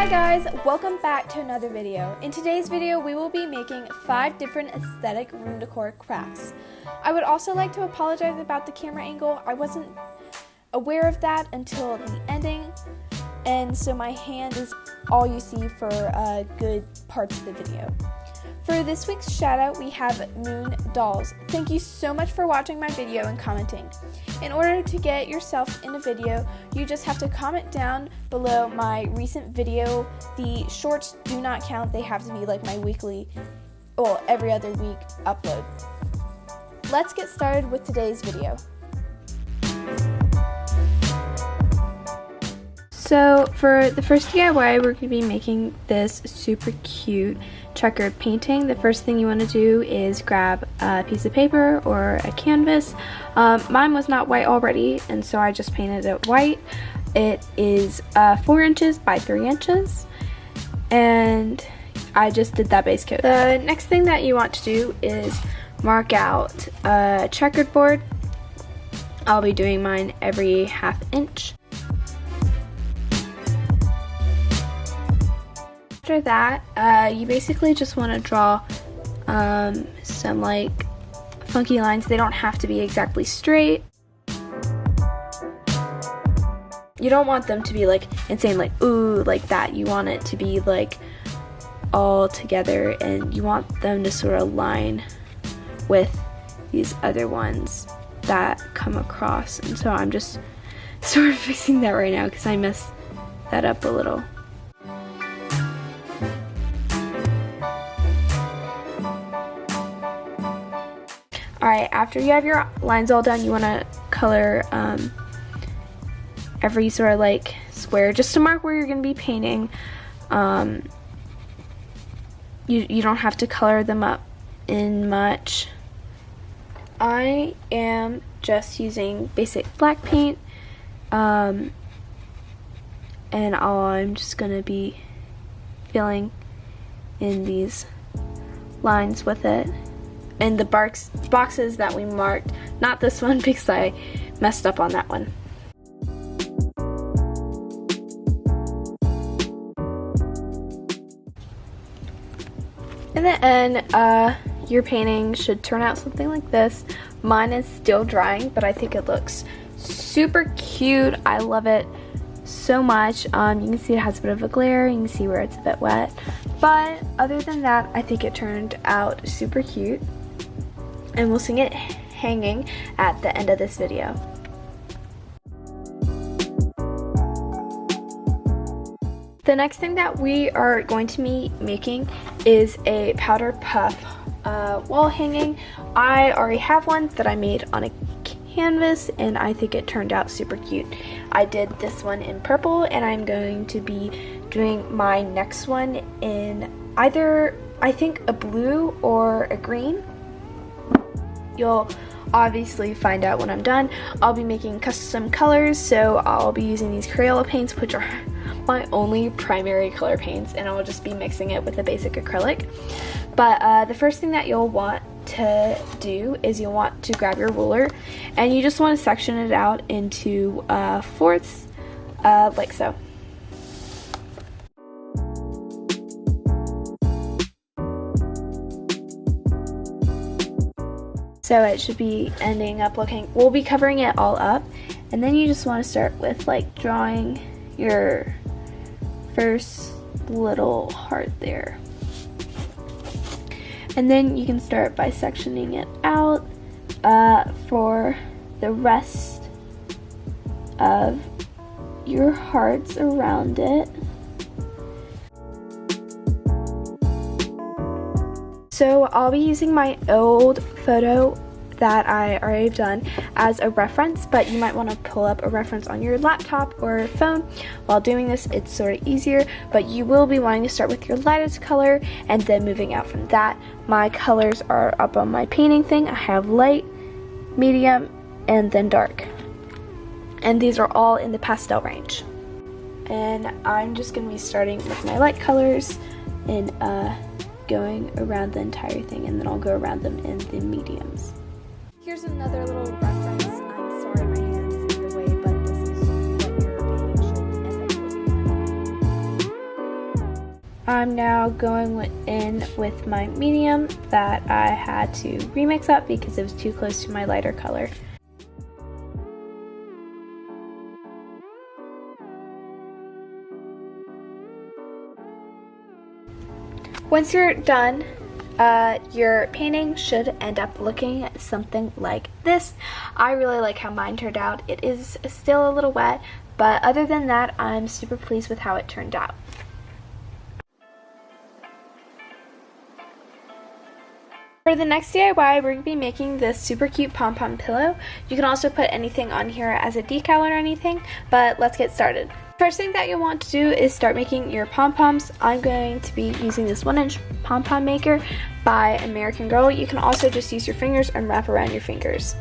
Hi guys, welcome back to another video. In today's video, we will be making 5 different aesthetic room decor crafts. I would also like to apologize about the camera angle. I wasn't aware of that until the ending, and so my hand is all you see for good parts of the video. For this week's shout out, we have Moon Dolls. Thank you so much for watching my video and commenting. In order to get yourself in a video, you just have to comment down below my recent video. The shorts do not count. They have to be like my weekly, well, every other week upload. Let's get started with today's video. So for the first DIY, we're going to be making this super cute checkered painting. The first thing you want to do is grab a piece of paper or a canvas. Mine was not white already, and so I just painted it white. It is 4 inches by 3 inches, and I just did that base coat. The next thing that you want to do is mark out a checkered board. I'll be doing mine every 1/2 inch. After that, you basically just want to draw some like funky lines. They don't have to be exactly straight. You don't want them to be like insane, like ooh, like that. You want it to be like all together, and you want them to sort of line with these other ones that come across. And so I'm just sort of fixing that right now because I messed that up a little. Alright, after you have your lines all done, you want to color every sort of like square just to mark where you're going to be painting. You don't have to color them up in much. I am just using basic black paint, and I'm just going to be filling in these lines with it. And the boxes that we marked, not this one because I messed up on that one. In the end, your painting should turn out something like this. Mine is still drying, but I think it looks super cute. I love it so much. You can see it has a bit of a glare. You can see where it's a bit wet. But other than that, I think it turned out super cute. And we'll sing it hanging at the end of this video. The next thing that we are going to be making is a powder puff wall hanging. I already have one that I made on a canvas, and I think it turned out super cute. I did this one in purple, and I'm going to be doing my next one in either, I think, a blue or a green. You'll obviously find out when I'm done. I'll be making custom colors, so I'll be using these Crayola paints, which are my only primary color paints, and I'll just be mixing it with a basic acrylic. But the first thing that you'll want to do is you'll want to grab your ruler, and you just want to section it out into fourths, like so. So it should be ending up looking, we'll be covering it all up, and then you just want to start with like drawing your first little heart there. And then you can start by sectioning it out for the rest of your hearts around it. So I'll be using my old photo that I already done as a reference, but you might want to pull up a reference on your laptop or phone. While doing this, it's sort of easier, but you will be wanting to start with your lightest color and then moving out from that. My colors are up on my painting thing. I have light, medium, and then dark. And these are all in the pastel range. And I'm just going to be starting with my light colors and going around the entire thing, and then I'll go around them in the mediums. Here's another little reference. I'm sorry my hand is in the way, but this is what your painting should end up looking like. I'm now going in with my medium that I had to remix up because it was too close to my lighter color. Once you're done, your painting should end up looking something like this. I really like how mine turned out. It is still a little wet, but other than that, I'm super pleased with how it turned out. For the next DIY, we're going to be making this super cute pom-pom pillow. You can also put anything on here as a decal or anything, but let's get started. First thing that you'll want to do is start making your pom-poms. I'm going to be using this 1-inch pom-pom maker by American Girl. You can also just use your fingers and wrap around your fingers.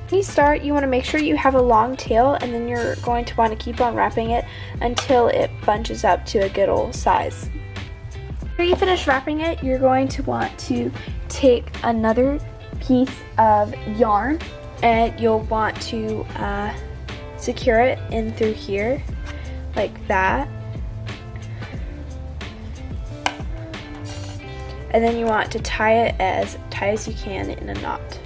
When you start, you want to make sure you have a long tail, and then you're going to want to keep on wrapping it until it bunches up to a good old size. After you finish wrapping it, you're going to want to take another piece of yarn, and you'll want to secure it in through here like that, and then you want to tie it as tight as you can in a knot.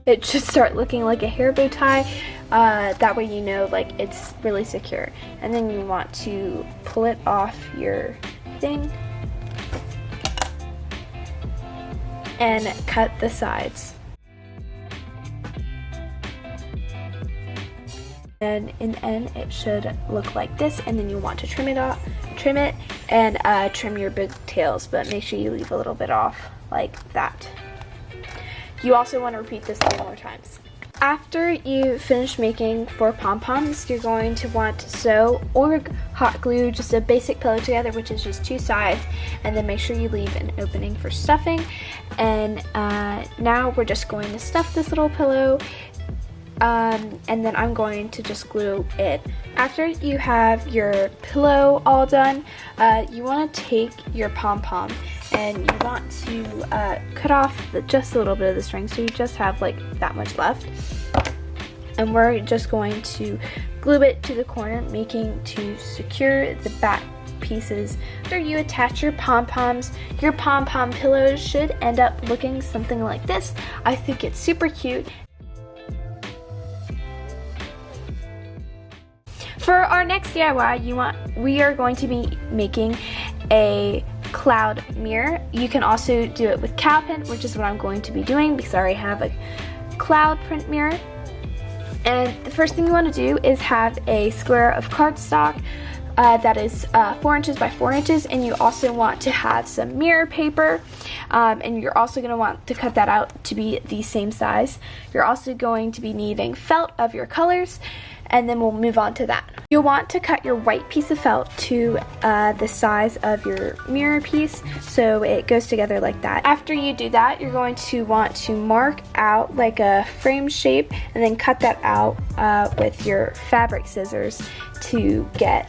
It should start looking like a hair bow tie. That way you know like it's really secure. And then you want to pull it off your thing and cut the sides. And in the end it should look like this, and then you want to trim it and trim your big tails, but make sure you leave a little bit off like that. You also want to repeat this 3 more times. After you finish making 4 pom-poms, you're going to want to sew or hot glue just a basic pillow together, which is just 2 sides, and then make sure you leave an opening for stuffing. And now we're just going to stuff this little pillow, and then I'm going to just glue it. After you have your pillow all done, you want to take your pom-pom and you want to cut off just a little bit of the string, so you just have like that much left. And we're just going to glue it to the corner, making to secure the back pieces. After you attach your pom-poms, your pom-pom pillows should end up looking something like this. I think it's super cute. For our next DIY, we are going to be making a cloud mirror. You can also do it with cow print, which is what I'm going to be doing because I already have a cloud print mirror. And the first thing you want to do is have a square of cardstock that is 4 inches by 4 inches, and you also want to have some mirror paper, and you're also going to want to cut that out to be the same size. You're also going to be needing felt of your colors, and then we'll move on to that. You'll want to cut your white piece of felt to the size of your mirror piece so it goes together like that. After you do that, you're going to want to mark out like a frame shape and then cut that out with your fabric scissors to get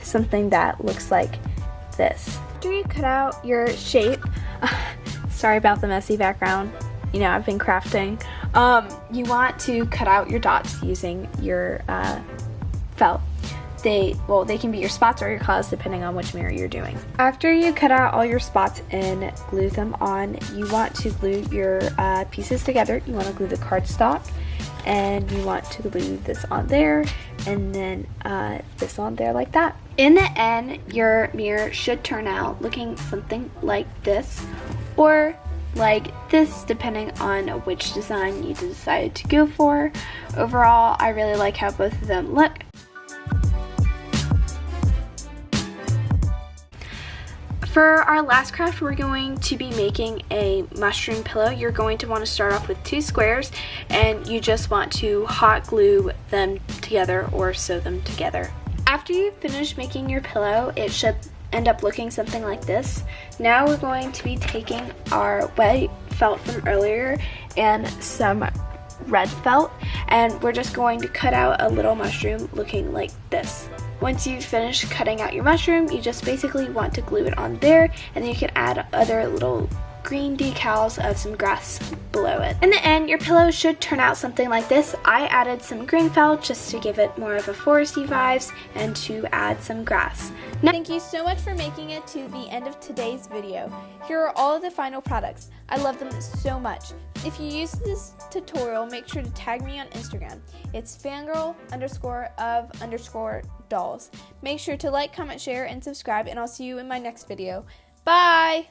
something that looks like this. After you cut out your shape, sorry about the messy background, you know, I've been crafting. You want to cut out your dots using your felt. They can be your spots or your clouds depending on which mirror you're doing. After you cut out all your spots and glue them on, you want to glue your pieces together. You want to glue the cardstock, and you want to glue this on there, and then this on there like that. In the end, your mirror should turn out looking something like this, or like this, depending on which design you decide to go for. Overall, I really like how both of them look. For our last craft, we're going to be making a mushroom pillow. You're going to want to start off with 2 squares, and you just want to hot glue them together or sew them together. After you finish making your pillow, it should end up looking something like this. Now we're going to be taking our white felt from earlier and some red felt, and we're just going to cut out a little mushroom looking like this. Once you finish cutting out your mushroom, you just basically want to glue it on there, and then you can add other little green decals of some grass below it. In the end, your pillow should turn out something like this. I added some green felt just to give it more of a foresty vibes and to add some grass. Now, thank you so much for making it to the end of today's video. Here are all of the final products. I love them so much. If you use this tutorial, make sure to tag me on Instagram. It's fangirl_of_dolls. Make sure to like, comment, share, and subscribe, and I'll see you in my next video. Bye!